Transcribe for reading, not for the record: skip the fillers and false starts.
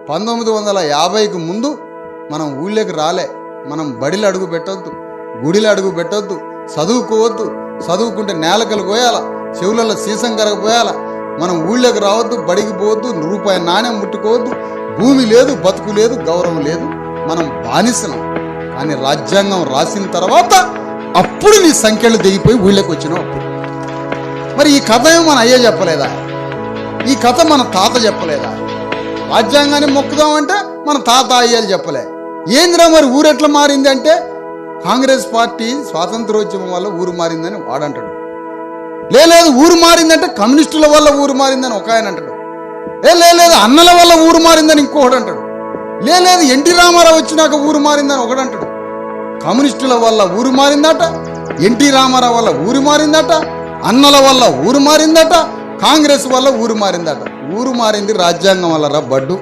1950కు ముందు మనం ఊళ్ళోకి రాలే. మనం బడిలో అడుగు పెట్టొద్దు, గుడిలో అడుగు పెట్టొద్దు, చదువుకోవద్దు. చదువుకుంటే నేలకలు పోయాల, చెవులలో సీసం కరగపోయాల. మనం ఊళ్ళోకి రావద్దు, బడికి పోవద్దు, రూపాయి నాణ్యం ముట్టుకోవద్దు. భూమి లేదు, బతుకు లేదు, గౌరవం లేదు. మనం బానిసలం. కానీ రాజ్యాంగం రాసిన తర్వాత అప్పుడు నీ సంఖ్యలు దిగిపోయి ఊళ్ళోకి వచ్చినావు. అప్పుడు మరి ఈ కథ ఏమో మన అయ్య చెప్పలేదా? ఈ కథ మన తాత చెప్పలేదా? రాజ్యాంగాన్ని మొక్కుదామంటే మన తాత అయ్యాలు చెప్పలే. ఏందిరా మరి ఊరెట్లా మారింది అంటే, కాంగ్రెస్ పార్టీ స్వాతంత్రోద్యమం వల్ల ఊరు మారిందని వాడంటాడు. లేదు ఊరు మారిందంటే కమ్యూనిస్టుల వల్ల ఊరు మారిందని ఒక ఆయన అంటాడు. లేదు అన్నల వల్ల ఊరు మారిందని ఇంకొకడు అంటాడు. లేదు ఎన్టీ రామారావు వచ్చినాక ఊరు మారిందని ఒకడంటాడు. కమ్యూనిస్టుల వల్ల ఊరు మారిందట, ఎన్టీ రామారావు వల్ల ఊరు మారిందట, అన్నల వల్ల ఊరు మారిందట, కాంగ్రెస్ వల్ల ఊరు మారిందట. ఊరు మారింది రాజ్యాంగం వల్ల రా బడ్డు.